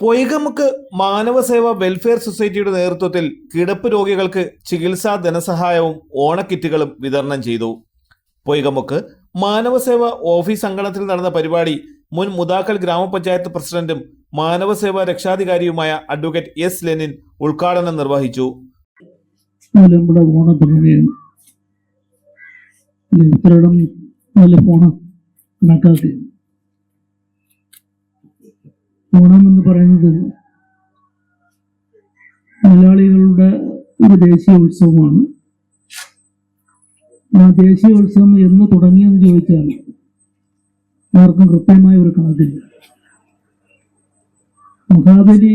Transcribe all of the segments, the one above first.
Poykamukku മാനവസേവ welfare സൊസൈറ്റിയുടെ നേതൃത്വത്തിൽ കിടപ്പ് രോഗികൾക്ക് ചികിത്സാ ധനസഹായവും ഓണക്കിറ്റുകളും വിതരണം ചെയ്തു. പൊയ്കമുക്ക് മാനവസേവ ഓഫീസ് അങ്കണത്തിൽ നടന്ന പരിപാടി മുൻ മുതാക്കൽ ഗ്രാമപഞ്ചായത്ത് പ്രസിഡന്റും മാനവസേവ രക്ഷാധികാരിയുമായ അഡ്വക്കേറ്റ് എസ് ലെനിൻ ഉദ്ഘാടനം നിർവഹിച്ചു. ഓണം എന്ന് പറയുന്നത് മലയാളികളുടെ ഒരു ദേശീയ ഉത്സവമാണ്. ആ ദേശീയ ഉത്സവം എന്ന് തുടങ്ങിയെന്ന് ചോദിച്ചാൽ ആർക്കും കൃത്യമായ ഒരു കണക്കില്ല. മഹാബലി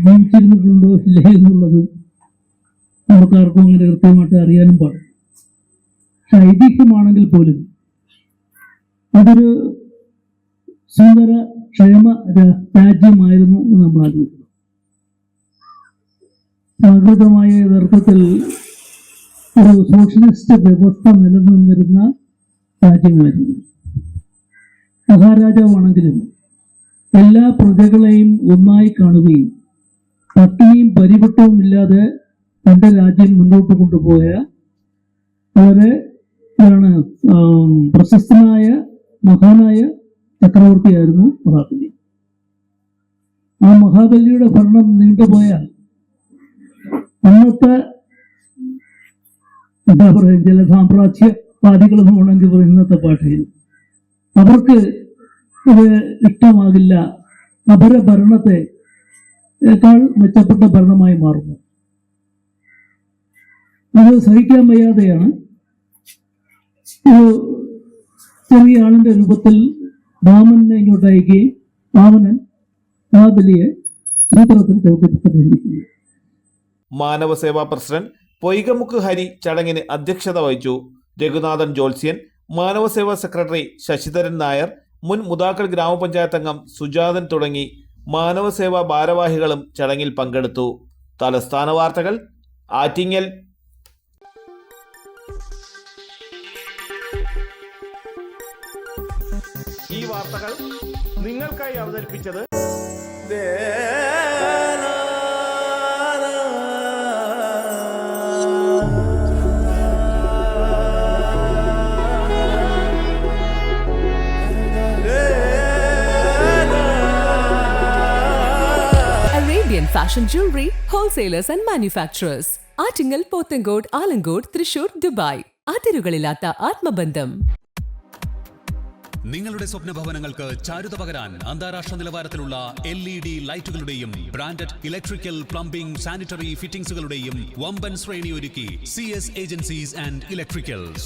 ജീവിച്ചിരുന്നിട്ടുണ്ടോ ഇല്ലേ എന്നുള്ളതും നമുക്കാർക്കും അങ്ങനെ കൃത്യമായിട്ട് അറിയാനും പാടില്ല. പക്ഷെ ഐതിഹ്യമാണെങ്കിൽ പോലും അതൊരു സുന്ദര ക്ഷേമ രാജ്യമായിരുന്നു എന്ന് നമ്മൾ ആലോചിക്കുന്നു. പ്രാകൃതമായ യഥാർത്ഥത്തിൽ ഒരു സോഷ്യലിസ്റ്റ് വ്യവസ്ഥ നിലനിന്നിരുന്ന രാജ്യമായിരുന്നു. മഹാരാജാവാണെങ്കിലും എല്ലാ പ്രജകളെയും ഒന്നായി കാണുകയും പട്ടിണിയും പരിവട്ടവും ഇല്ലാതെ തൻ്റെ രാജ്യം മുന്നോട്ട് കൊണ്ടുപോയ വളരെ പ്രശസ്തനായ മഹാനായ ചക്രവർത്തിയായിരുന്നു മഹാബലി. ആ മഹാബലിയുടെ ഭരണം നീണ്ടുപോയാൽ അന്നത്തെ എന്താ പറയുക, ചില സാമ്രാജ്യവാദികളെന്ന് വേണമെങ്കിൽ പറയും ഇന്നത്തെ ഭാഷയിൽ, അവർക്ക് ഇത് ഇഷ്ടമാകില്ല. അപരഭരണത്തെക്കാൾ മെച്ചപ്പെട്ട ഭരണമായി മാറുന്നു. അത് സഹിക്കാൻ വയ്യാതെയാണ് ഒരു ചെറിയ ആളിന്റെ രൂപത്തിൽ വാമനെ ഇങ്ങോട്ട് അയക്കുകയും വാമനൻ മഹാബലിയെ സൂത്രത്തിൽ ചവിട്ടിപ്പിടിക്കുന്നു. മാനവസേവാ പ്രസിഡന്റ് പൊയ്കമുക്ക് ഹരി ചടങ്ങിന് അധ്യക്ഷത വഹിച്ചു. രഘുനാഥൻ ജോത്സ്യൻ, മാനവസേവാ സെക്രട്ടറി ശശിധരൻ നായർ, മുൻ മുതാക്കൽ ഗ്രാമപഞ്ചായത്ത് അംഗം സുജാതൻ തുടങ്ങി മാനവസേവാ ഭാരവാഹികളും ചടങ്ങിൽ പങ്കെടുത്തു. തലസ്ഥാന വാർത്തകൾ, ആറ്റിങ്ങൽ. ഈ വാർത്തകൾ നിങ്ങൾക്കായി അവതരിപ്പിച്ചത് Arabian Fashion Jewelry Wholesalers and Manufacturers. Attingal, Pothencode, Alamcode, Thrissur, Dubai. അതിരുകളില്ലാത്ത ആത്മബന്ധം. നിങ്ങളുടെ സ്വപ്ന ഭവനങ്ങൾക്ക് ചാരുത പകരാൻ അന്താരാഷ്ട്ര നിലവാരത്തിലുള്ള LED ലൈറ്റുകളുടെയും ബ്രാൻഡഡ് ഇലക്ട്രിക്കൽ, പ്ലംബിംഗ്, സാനിറ്ററി ഫിറ്റിംഗ്സുകളുടെയും വമ്പൻ ശ്രേണി ഒരുക്കി CS ഏജൻസീസ് ആൻഡ് ഇലക്ട്രിക്കൽസ്.